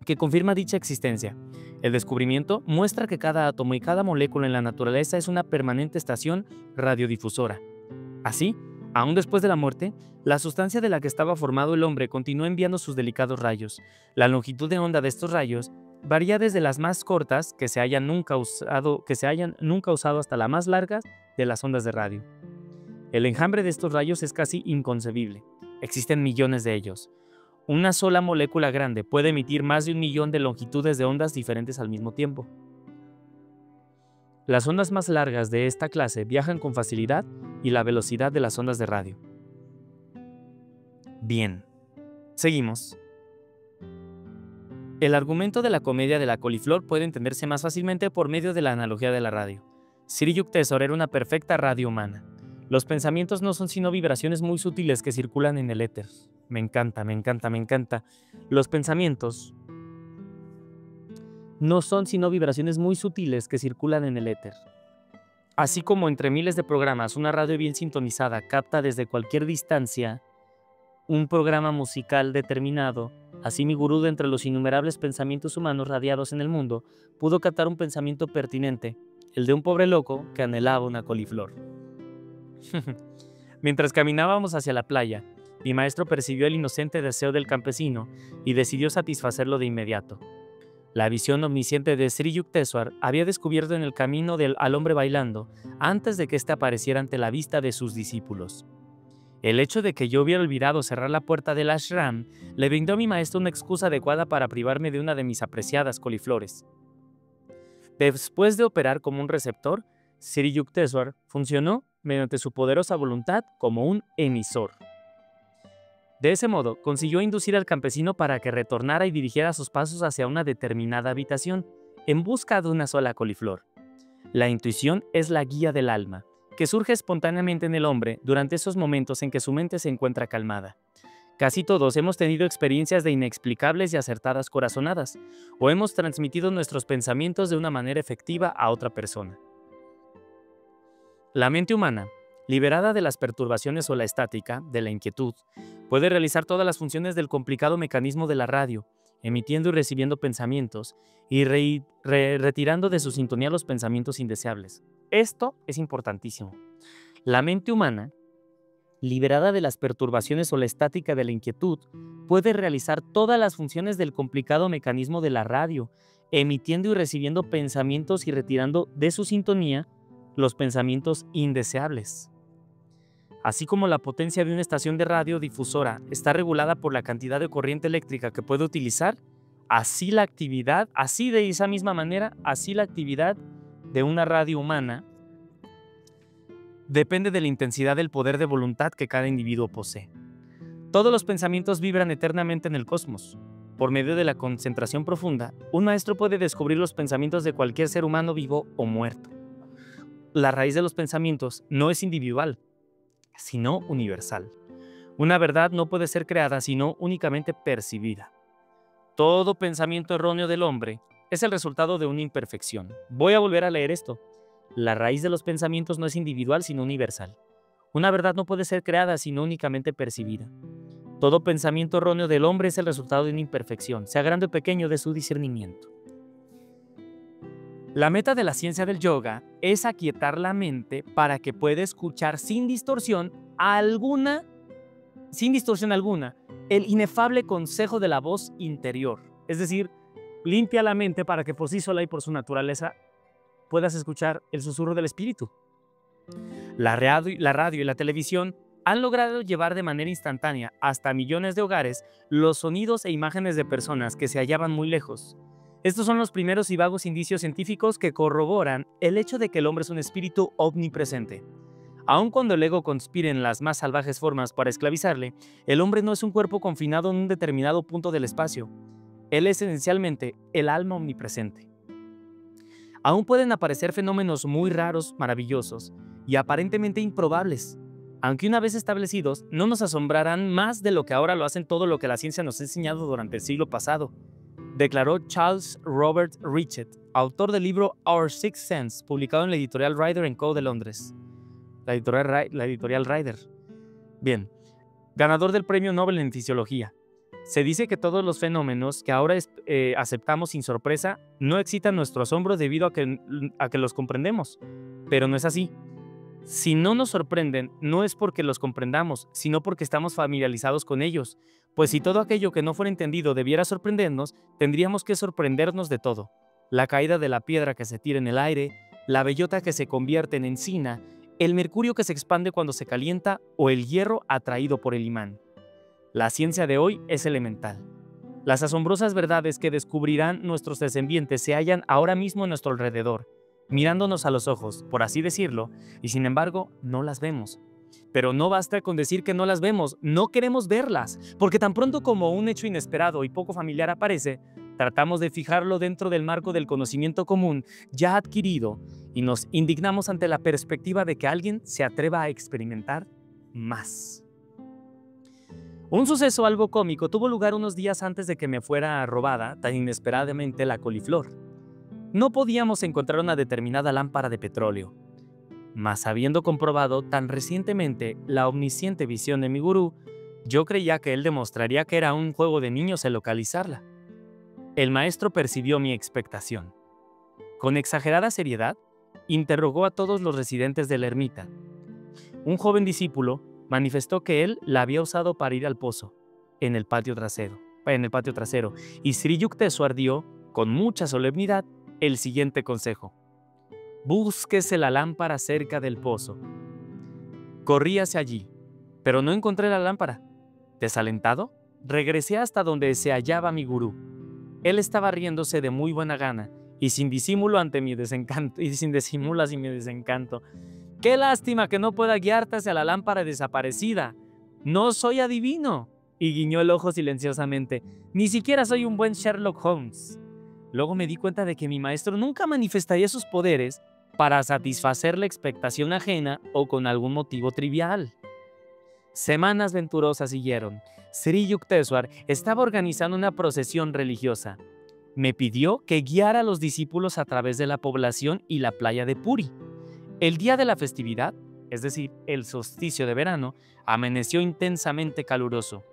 que confirma dicha existencia. El descubrimiento muestra que cada átomo y cada molécula en la naturaleza es una permanente estación radiodifusora. Así, aún después de la muerte, la sustancia de la que estaba formado el hombre continuó enviando sus delicados rayos. La longitud de onda de estos rayos varía desde las más cortas que se hayan nunca usado hasta las más largas de las ondas de radio. El enjambre de estos rayos es casi inconcebible. Existen millones de ellos. Una sola molécula grande puede emitir más de 1.000.000 de longitudes de ondas diferentes al mismo tiempo. Las ondas más largas de esta clase viajan con facilidad y la velocidad de las ondas de radio. Bien, seguimos. El argumento de la comedia de la coliflor puede entenderse más fácilmente por medio de la analogía de la radio. Sir Yukteswar era una perfecta radio humana. Los pensamientos no son sino vibraciones muy sutiles que circulan en el éter. Me encanta, me encanta, me encanta. Los pensamientos no son sino vibraciones muy sutiles que circulan en el éter. Así como entre miles de programas, una radio bien sintonizada capta desde cualquier distancia un programa musical determinado, así mi gurú de entre los innumerables pensamientos humanos radiados en el mundo pudo captar un pensamiento pertinente, el de un pobre loco que anhelaba una coliflor. Mientras caminábamos hacia la playa, mi maestro percibió el inocente deseo del campesino y decidió satisfacerlo de inmediato. La visión omnisciente de Sri Yukteswar había descubierto en el camino al hombre bailando antes de que éste apareciera ante la vista de sus discípulos. El hecho de que yo hubiera olvidado cerrar la puerta del ashram le brindó a mi maestro una excusa adecuada para privarme de una de mis apreciadas coliflores. Después de operar como un receptor, Sri Yukteswar funcionó mediante su poderosa voluntad como un emisor. De ese modo, consiguió inducir al campesino para que retornara y dirigiera sus pasos hacia una determinada habitación, en busca de una sola coliflor. La intuición es la guía del alma, que surge espontáneamente en el hombre durante esos momentos en que su mente se encuentra calmada. Casi todos hemos tenido experiencias de inexplicables y acertadas corazonadas, o hemos transmitido nuestros pensamientos de una manera efectiva a otra persona. La mente humana, liberada de las perturbaciones o la estática, de la inquietud, puede realizar todas las funciones del complicado mecanismo de la radio, emitiendo y recibiendo pensamientos y retirando de su sintonía los pensamientos indeseables. Esto es importantísimo. La mente humana, liberada de las perturbaciones o la estática de la inquietud, puede realizar todas las funciones del complicado mecanismo de la radio, emitiendo y recibiendo pensamientos y retirando de su sintonía los pensamientos indeseables. Así como la potencia de una estación de radio difusora está regulada por la cantidad de corriente eléctrica que puede utilizar, así la actividad, así de esa misma manera, así la actividad de una radio humana depende de la intensidad del poder de voluntad que cada individuo posee. Todos los pensamientos vibran eternamente en el cosmos. Por medio de la concentración profunda, un maestro puede descubrir los pensamientos de cualquier ser humano vivo o muerto. La raíz de los pensamientos no es individual, sino universal. Una verdad no puede ser creada, sino únicamente percibida. Todo pensamiento erróneo del hombre es el resultado de una imperfección. Voy a volver a leer esto. La raíz de los pensamientos no es individual, sino universal. Una verdad no puede ser creada, sino únicamente percibida. Todo pensamiento erróneo del hombre es el resultado de una imperfección, sea grande o pequeño, de su discernimiento. La meta de la ciencia del yoga es aquietar la mente para que pueda escuchar sin distorsión alguna, el inefable consejo de la voz interior. Es decir, limpia la mente para que por sí sola y por su naturaleza puedas escuchar el susurro del espíritu. La radio y la televisión han logrado llevar de manera instantánea hasta millones de hogares los sonidos e imágenes de personas que se hallaban muy lejos. Estos son los primeros y vagos indicios científicos que corroboran el hecho de que el hombre es un espíritu omnipresente. Aun cuando el ego conspire en las más salvajes formas para esclavizarle, el hombre no es un cuerpo confinado en un determinado punto del espacio. Él es esencialmente el alma omnipresente. Aún pueden aparecer fenómenos muy raros, maravillosos y aparentemente improbables. Aunque una vez establecidos, no nos asombrarán más de lo que ahora lo hacen todo lo que la ciencia nos ha enseñado durante el siglo pasado, declaró Charles Robert Richet, autor del libro Our Sixth Sense, publicado en la editorial Rider & Co. de Londres. La editorial Rider. Bien, ganador del Premio Nobel en Fisiología. Se dice que todos los fenómenos que ahora aceptamos sin sorpresa no excitan nuestro asombro debido a que los comprendemos, pero no es así. Si no nos sorprenden, no es porque los comprendamos, sino porque estamos familiarizados con ellos, pues si todo aquello que no fuera entendido debiera sorprendernos, tendríamos que sorprendernos de todo. La caída de la piedra que se tira en el aire, la bellota que se convierte en encina, el mercurio que se expande cuando se calienta o el hierro atraído por el imán. La ciencia de hoy es elemental. Las asombrosas verdades que descubrirán nuestros descendientes se hallan ahora mismo a nuestro alrededor, mirándonos a los ojos, por así decirlo, y sin embargo no las vemos. Pero no basta con decir que no las vemos, no queremos verlas, porque tan pronto como un hecho inesperado y poco familiar aparece, tratamos de fijarlo dentro del marco del conocimiento común ya adquirido y nos indignamos ante la perspectiva de que alguien se atreva a experimentar más. Un suceso algo cómico tuvo lugar unos días antes de que me fuera robada tan inesperadamente la coliflor. No podíamos encontrar una determinada lámpara de petróleo, mas habiendo comprobado tan recientemente la omnisciente visión de mi gurú, yo creía que él demostraría que era un juego de niños el localizarla. El maestro percibió mi expectación. Con exagerada seriedad, interrogó a todos los residentes de la ermita. Un joven discípulo manifestó que él la había usado para ir al pozo, en el patio trasero, y Sri Yukteswar dio, con mucha solemnidad, el siguiente consejo: búsquese la lámpara cerca del pozo. Corrí hacia allí, pero no encontré la lámpara. Desalentado, regresé hasta donde se hallaba mi gurú. Él estaba riéndose de muy buena gana y sin disimulo ante mi desencanto, ¡Qué lástima que no pueda guiarte hacia la lámpara desaparecida! ¡No soy adivino! Y guiñó el ojo silenciosamente. Ni siquiera soy un buen Sherlock Holmes. Luego me di cuenta de que mi maestro nunca manifestaría sus poderes para satisfacer la expectación ajena o con algún motivo trivial. Semanas venturosas siguieron. Sri Yukteswar estaba organizando una procesión religiosa. Me pidió que guiara a los discípulos a través de la población y la playa de Puri. El día de la festividad, es decir, el solsticio de verano, amaneció intensamente caluroso.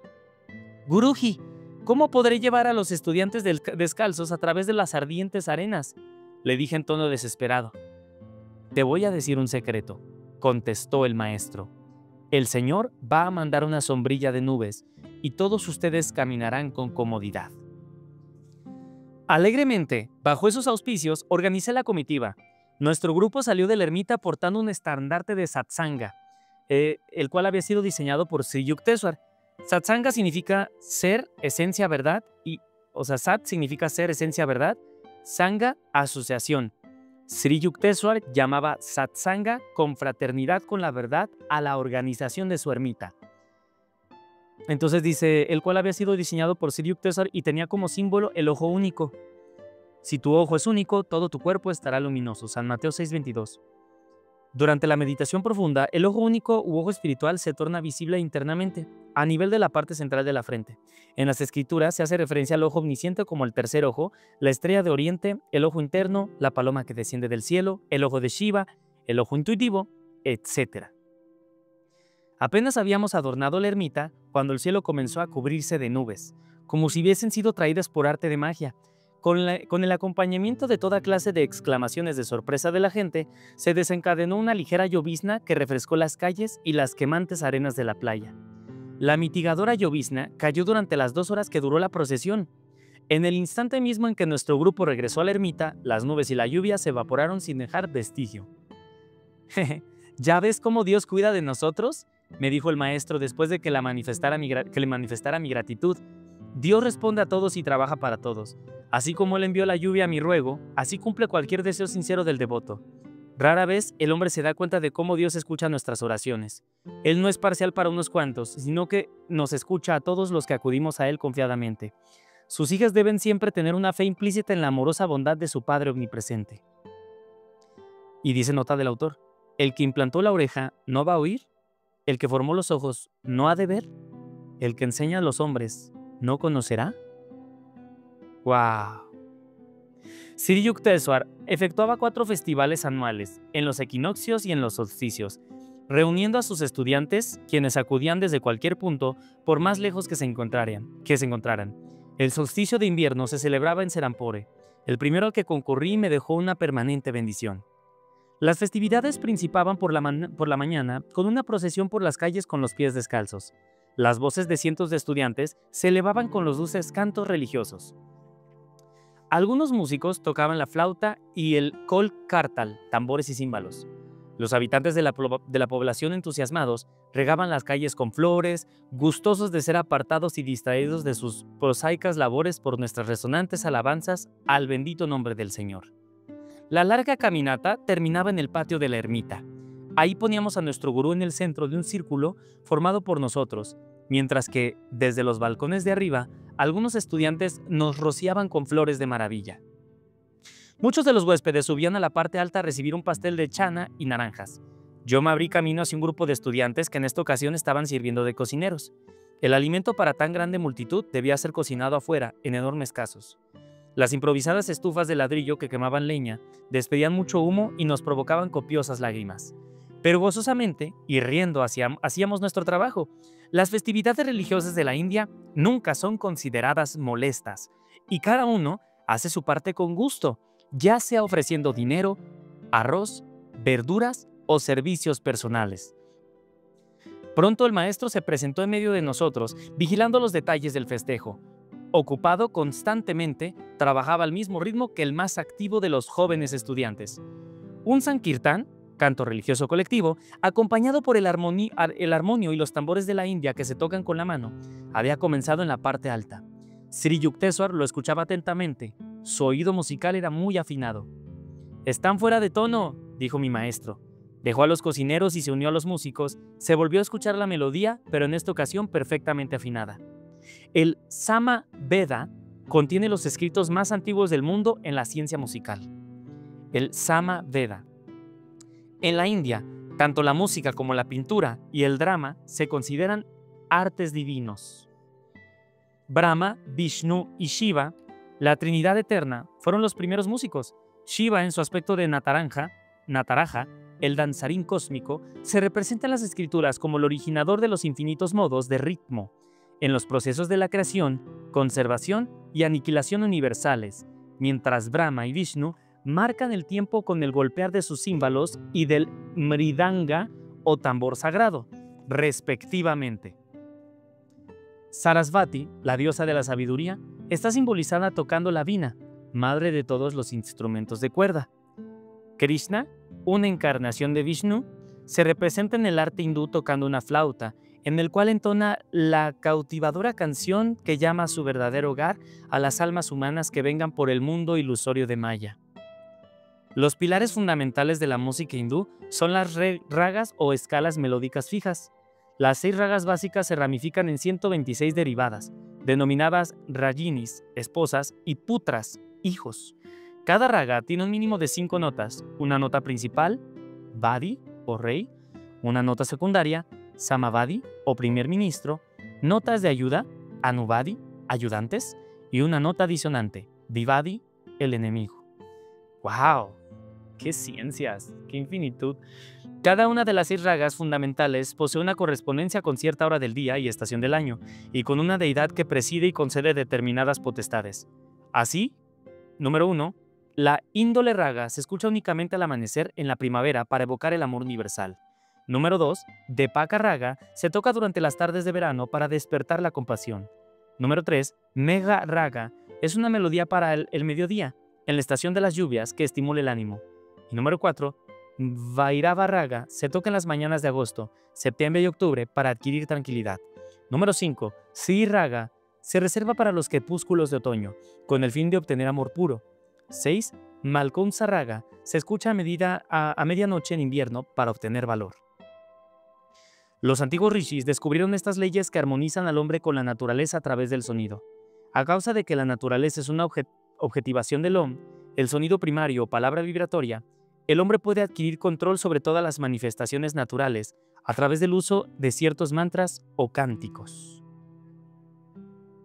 Guruji, ¿cómo podré llevar a los estudiantes descalzos a través de las ardientes arenas?, le dije en tono desesperado. Te voy a decir un secreto, contestó el maestro. El Señor va a mandar una sombrilla de nubes y todos ustedes caminarán con comodidad. Alegremente, bajo esos auspicios, organicé la comitiva. Nuestro grupo salió de la ermita portando un estandarte de satsanga. el cual había sido diseñado por Sri Yukteswar. Satsanga significa ser, esencia, verdad, o sea, Sat significa ser, esencia, verdad, Sangha, asociación. Sri Yukteswar llamaba Satsanga, confraternidad con la verdad, a la organización de su ermita. Entonces dice, el cual había sido diseñado por Sri Yukteswar y tenía como símbolo el ojo único. Si tu ojo es único, todo tu cuerpo estará luminoso. San Mateo 6:22. Durante la meditación profunda, el ojo único u ojo espiritual se torna visible internamente, a nivel de la parte central de la frente. En las escrituras se hace referencia al ojo omnisciente como el tercer ojo, la estrella de oriente, el ojo interno, la paloma que desciende del cielo, el ojo de Shiva, el ojo intuitivo, etc. Apenas habíamos adornado la ermita cuando el cielo comenzó a cubrirse de nubes, como si hubiesen sido traídas por arte de magia. Con el acompañamiento de toda clase de exclamaciones de sorpresa de la gente, se desencadenó una ligera llovizna que refrescó las calles y las quemantes arenas de la playa. La mitigadora llovizna cayó durante las 2 horas que duró la procesión. En el instante mismo en que nuestro grupo regresó a la ermita, las nubes y la lluvia se evaporaron sin dejar vestigio. ¿Ya ves cómo Dios cuida de nosotros?, me dijo el maestro después de que le manifestara mi gratitud. Dios responde a todos y trabaja para todos. Así como Él envió la lluvia a mi ruego, así cumple cualquier deseo sincero del devoto. Rara vez el hombre se da cuenta de cómo Dios escucha nuestras oraciones. Él no es parcial para unos cuantos, sino que nos escucha a todos los que acudimos a Él confiadamente. Sus hijas deben siempre tener una fe implícita en la amorosa bondad de su Padre omnipresente. Y dice nota del autor, el que implantó la oreja no va a oír, el que formó los ojos no ha de ver, el que enseña a los hombres no conocerá. ¡Wow! Sri Yukteswar efectuaba 4 festivales anuales, en los equinoccios y en los solsticios, reuniendo a sus estudiantes, quienes acudían desde cualquier punto, por más lejos que se encontraran. El solsticio de invierno se celebraba en Serampore, el primero al que concurrí me dejó una permanente bendición. Las festividades principaban por la mañana con una procesión por las calles con los pies descalzos. Las voces de cientos de estudiantes se elevaban con los dulces cantos religiosos. Algunos músicos tocaban la flauta y el kol kartal, tambores y címbalos. Los habitantes de la población entusiasmados regaban las calles con flores, gustosos de ser apartados y distraídos de sus prosaicas labores por nuestras resonantes alabanzas al bendito nombre del Señor. La larga caminata terminaba en el patio de la ermita. Ahí poníamos a nuestro gurú en el centro de un círculo formado por nosotros, mientras que, desde los balcones de arriba, algunos estudiantes nos rociaban con flores de maravilla. Muchos de los huéspedes subían a la parte alta a recibir un pastel de chana y naranjas. Yo me abrí camino hacia un grupo de estudiantes que en esta ocasión estaban sirviendo de cocineros. El alimento para tan grande multitud debía ser cocinado afuera, en enormes casos. Las improvisadas estufas de ladrillo que quemaban leña despedían mucho humo y nos provocaban copiosas lágrimas. Pero gozosamente y riendo hacíamos nuestro trabajo. Las festividades religiosas de la India nunca son consideradas molestas y cada uno hace su parte con gusto, ya sea ofreciendo dinero, arroz, verduras o servicios personales. Pronto el maestro se presentó en medio de nosotros, vigilando los detalles del festejo. Ocupado constantemente, trabajaba al mismo ritmo que el más activo de los jóvenes estudiantes. Un sankirtán, canto religioso colectivo, acompañado por el armonio y los tambores de la India que se tocan con la mano, había comenzado en la parte alta. Sri Yukteswar lo escuchaba atentamente. Su oído musical era muy afinado. «Están fuera de tono», dijo mi maestro. Dejó a los cocineros y se unió a los músicos. Se volvió a escuchar la melodía, pero en esta ocasión perfectamente afinada. El Sama Veda contiene los escritos más antiguos del mundo en la ciencia musical. El Sama Veda. En la India, tanto la música como la pintura y el drama se consideran artes divinos. Brahma, Vishnu y Shiva, la Trinidad Eterna, fueron los primeros músicos. Shiva, en su aspecto de Nataraja, el danzarín cósmico, se representa en las escrituras como el originador de los infinitos modos de ritmo, en los procesos de la creación, conservación y aniquilación universales, mientras Brahma y Vishnu marcan el tiempo con el golpear de sus címbalos y del mridanga o tambor sagrado, respectivamente. Sarasvati, la diosa de la sabiduría, está simbolizada tocando la vina, madre de todos los instrumentos de cuerda. Krishna, una encarnación de Vishnu, Se representa en el arte hindú tocando una flauta, en el cual entona la cautivadora canción que llama a su verdadero hogar a las almas humanas que vengan por el mundo ilusorio de Maya. Los pilares fundamentales de la música hindú son las ragas o escalas melódicas fijas. Las 6 ragas básicas se ramifican en 126 derivadas, denominadas raginis, esposas, y putras, hijos. Cada raga tiene un mínimo de 5 notas, una nota principal, vadi o rey, una nota secundaria, samavadi o primer ministro, notas de ayuda, anuvadi, ayudantes, y una nota disonante, vivadi, el enemigo. ¡Wow! ¡Qué ciencias! ¡Qué infinitud! Cada una de las 6 ragas fundamentales posee una correspondencia con cierta hora del día y estación del año, y con una deidad que preside y concede determinadas potestades. Así, número 1, la índole raga se escucha únicamente al amanecer en la primavera para evocar el amor universal. Número 2, Depaka raga se toca durante las tardes de verano para despertar la compasión. Número 3, Megha raga es una melodía para el mediodía, en la estación de las lluvias que estimula el ánimo. Y número 4, Vairava raga se toca en las mañanas de agosto, septiembre y octubre para adquirir tranquilidad. Número 5, Sri raga se reserva para los crepúsculos de otoño, con el fin de obtener amor puro. 6, Malkunsa raga se escucha a medianoche en invierno para obtener valor. Los antiguos rishis descubrieron estas leyes que armonizan al hombre con la naturaleza a través del sonido. A causa de que la naturaleza es una objetivación del Om, el sonido primario o palabra vibratoria, el hombre puede adquirir control sobre todas las manifestaciones naturales a través del uso de ciertos mantras o cánticos.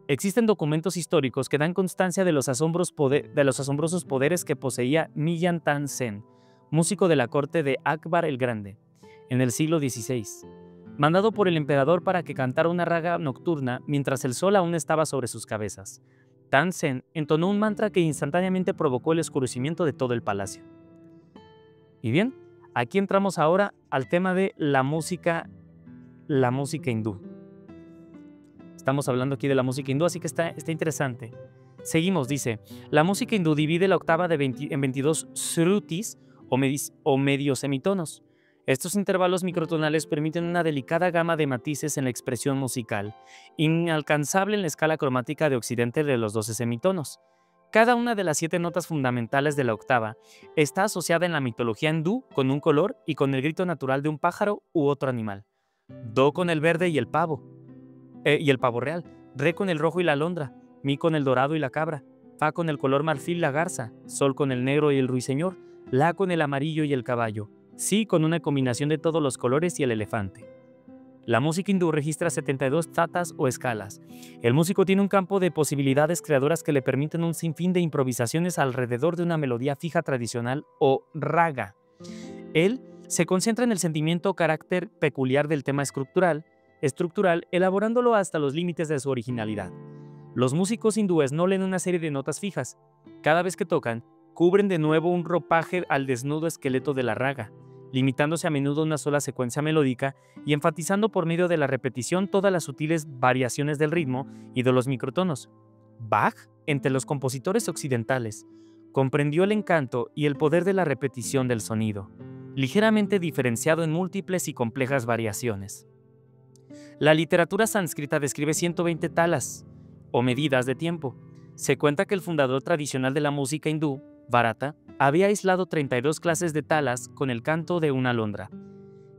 Existen documentos históricos que dan constancia de los asombrosos poderes que poseía Millan Tan Sen, músico de la corte de Akbar el Grande, en el siglo XVI, mandado por el emperador para que cantara una raga nocturna mientras el sol aún estaba sobre sus cabezas. Tan Sen entonó un mantra que instantáneamente provocó el oscurecimiento de todo el palacio. Y bien, aquí entramos ahora al tema de la música hindú. Estamos hablando aquí de la música hindú, así que está interesante. Seguimos, dice, la música hindú divide la octava en 22 shrutis o medios semitonos. Estos intervalos microtonales permiten una delicada gama de matices en la expresión musical, inalcanzable en la escala cromática de occidente de los 12 semitonos. Cada una de las 7 notas fundamentales de la octava está asociada en la mitología hindú con un color y con el grito natural de un pájaro u otro animal. Do con el verde y el pavo real, re con el rojo y la alondra, mi con el dorado y la cabra, fa con el color marfil y la garza, sol con el negro y el ruiseñor, la con el amarillo y el caballo, si con una combinación de todos los colores y el elefante. La música hindú registra 72 tatas o escalas. El músico tiene un campo de posibilidades creadoras que le permiten un sinfín de improvisaciones alrededor de una melodía fija tradicional o raga. Él se concentra en el sentimiento o carácter peculiar del tema estructural, elaborándolo hasta los límites de su originalidad. Los músicos hindúes no leen una serie de notas fijas. Cada vez que tocan, cubren de nuevo un ropaje al desnudo esqueleto de la raga, limitándose a menudo a una sola secuencia melódica y enfatizando por medio de la repetición todas las sutiles variaciones del ritmo y de los microtonos. Bach, entre los compositores occidentales, comprendió el encanto y el poder de la repetición del sonido, ligeramente diferenciado en múltiples y complejas variaciones. La literatura sánscrita describe 120 talas, o medidas de tiempo. Se cuenta que el fundador tradicional de la música hindú, Bharata, había aislado 32 clases de talas con el canto de una alondra.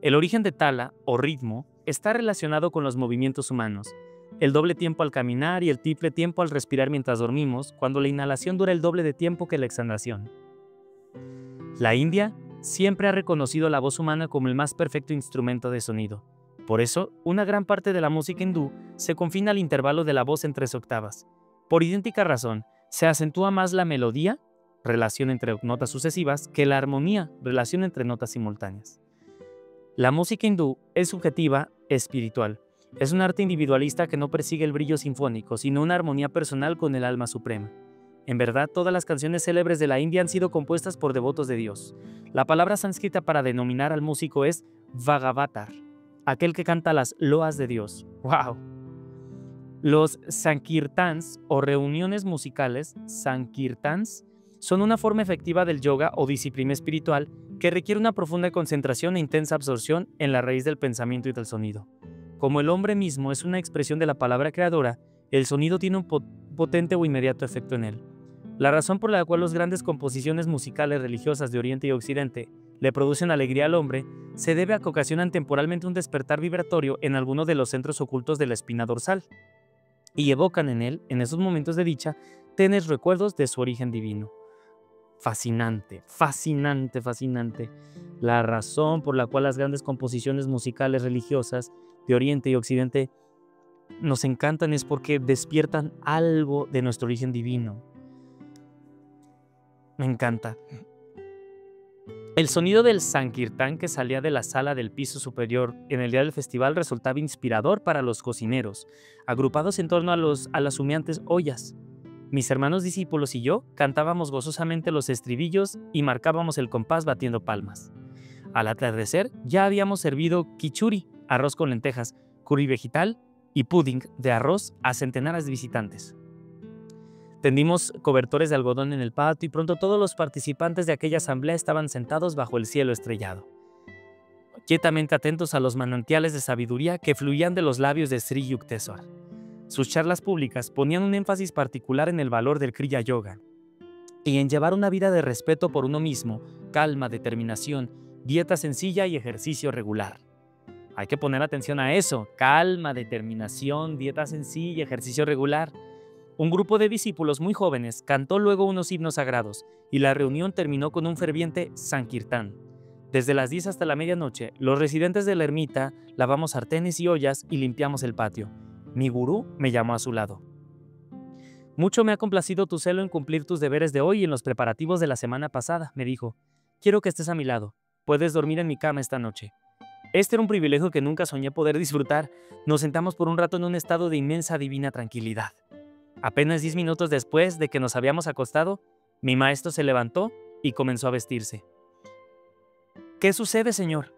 El origen de tala, o ritmo, está relacionado con los movimientos humanos. El doble tiempo al caminar y el triple tiempo al respirar mientras dormimos, cuando la inhalación dura el doble de tiempo que la exhalación. La India siempre ha reconocido la voz humana como el más perfecto instrumento de sonido. Por eso, una gran parte de la música hindú se confina al intervalo de la voz en 3 octavas. Por idéntica razón, se acentúa más la melodía, relación entre notas sucesivas, que la armonía, relación entre notas simultáneas. La música hindú es subjetiva, espiritual. Es un arte individualista que no persigue el brillo sinfónico, sino una armonía personal con el alma suprema. En verdad, todas las canciones célebres de la India han sido compuestas por devotos de Dios. La palabra sánscrita para denominar al músico es Bhagavatar, aquel que canta las loas de Dios. ¡Wow! Los sankirtans o reuniones musicales, sankirtans, son una forma efectiva del yoga o disciplina espiritual que requiere una profunda concentración e intensa absorción en la raíz del pensamiento y del sonido. Como el hombre mismo es una expresión de la palabra creadora, el sonido tiene un potente o inmediato efecto en él. La razón por la cual las grandes composiciones musicales religiosas de Oriente y Occidente le producen alegría al hombre se debe a que ocasionan temporalmente un despertar vibratorio en alguno de los centros ocultos de la espina dorsal y evocan en él, en esos momentos de dicha, tenues recuerdos de su origen divino. Fascinante, fascinante, fascinante. La razón por la cual las grandes composiciones musicales religiosas de Oriente y Occidente nos encantan es porque despiertan algo de nuestro origen divino. Me encanta. El sonido del Sankirtán que salía de la sala del piso superior en el día del festival resultaba inspirador para los cocineros, agrupados en torno a las humeantes ollas. Mis hermanos discípulos y yo cantábamos gozosamente los estribillos y marcábamos el compás batiendo palmas. Al atardecer ya habíamos servido kichuri, arroz con lentejas, curry vegetal y pudding de arroz a centenares de visitantes. Tendimos cobertores de algodón en el patio y pronto todos los participantes de aquella asamblea estaban sentados bajo el cielo estrellado, quietamente atentos a los manantiales de sabiduría que fluían de los labios de Sri Yukteswar. Sus charlas públicas ponían un énfasis particular en el valor del Kriya Yoga y en llevar una vida de respeto por uno mismo, calma, determinación, dieta sencilla y ejercicio regular. Hay que poner atención a eso: calma, determinación, dieta sencilla, ejercicio regular. Un grupo de discípulos muy jóvenes cantó luego unos himnos sagrados y la reunión terminó con un ferviente Sankirtán. Desde las 10 hasta la medianoche, los residentes de la ermita lavamos sartenes y ollas y limpiamos el patio. Mi gurú me llamó a su lado. Mucho me ha complacido tu celo en cumplir tus deberes de hoy y en los preparativos de la semana pasada, me dijo. Quiero que estés a mi lado. Puedes dormir en mi cama esta noche. Este era un privilegio que nunca soñé poder disfrutar. Nos sentamos por un rato en un estado de inmensa divina tranquilidad. Apenas 10 minutos después de que nos habíamos acostado, mi maestro se levantó y comenzó a vestirse. ¿Qué sucede, señor?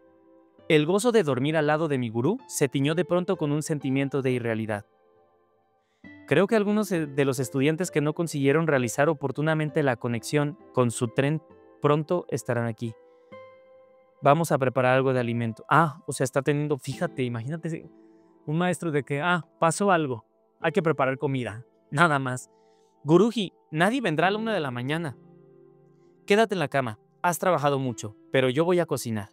El gozo de dormir al lado de mi gurú se tiñó de pronto con un sentimiento de irrealidad. Creo que algunos de los estudiantes que no consiguieron realizar oportunamente la conexión con su tren pronto estarán aquí. Vamos a preparar algo de alimento. O sea, está teniendo, fíjate, imagínate un maestro de que, pasó algo, hay que preparar comida. Nada más. Guruji, nadie vendrá a la 1 de la mañana. Quédate en la cama. Has trabajado mucho, pero yo voy a cocinar.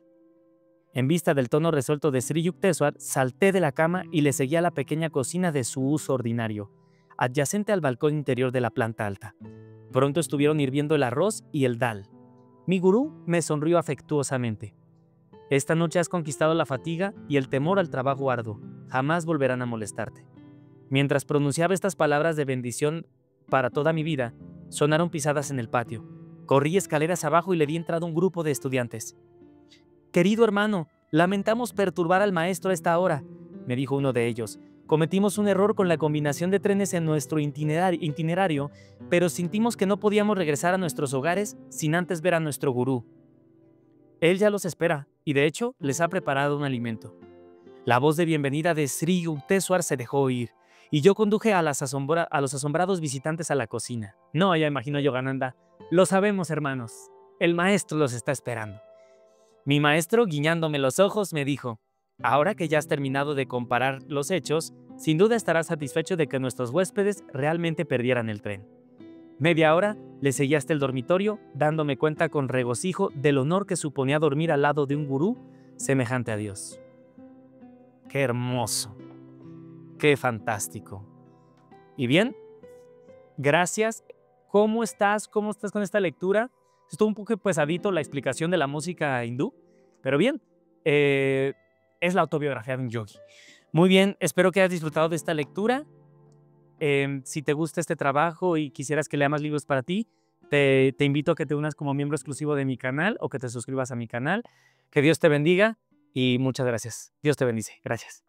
En vista del tono resuelto de Sri Yukteswar, salté de la cama y le seguí a la pequeña cocina de su uso ordinario, adyacente al balcón interior de la planta alta. Pronto estuvieron hirviendo el arroz y el dal. Mi gurú me sonrió afectuosamente. Esta noche has conquistado la fatiga y el temor al trabajo arduo. Jamás volverán a molestarte. Mientras pronunciaba estas palabras de bendición para toda mi vida, sonaron pisadas en el patio. Corrí escaleras abajo y le di entrada a un grupo de estudiantes. «Querido hermano, lamentamos perturbar al maestro a esta hora», me dijo uno de ellos. «Cometimos un error con la combinación de trenes en nuestro itinerario, pero sentimos que no podíamos regresar a nuestros hogares sin antes ver a nuestro gurú. Él ya los espera y de hecho les ha preparado un alimento». La voz de bienvenida de Sri Yukteswar se dejó oír y yo conduje a los asombrados visitantes a la cocina. No, ya imagino Yogananda. Lo sabemos, hermanos. El maestro los está esperando. Mi maestro, guiñándome los ojos, me dijo: ahora que ya has terminado de comparar los hechos, sin duda estarás satisfecho de que nuestros huéspedes realmente perdieran el tren. Media hora le seguí hasta el dormitorio, dándome cuenta con regocijo del honor que suponía dormir al lado de un gurú semejante a Dios. ¡Qué hermoso! ¡Qué fantástico! Y bien, gracias. ¿Cómo estás? ¿Cómo estás con esta lectura? Estuvo un poco pesadito la explicación de la música hindú, pero bien, es la autobiografía de un yogi. Muy bien, espero que hayas disfrutado de esta lectura. Si te gusta este trabajo y quisieras que lea más libros para ti, te invito a que te unas como miembro exclusivo de mi canal o que te suscribas a mi canal. Que Dios te bendiga y muchas gracias. Dios te bendice. Gracias.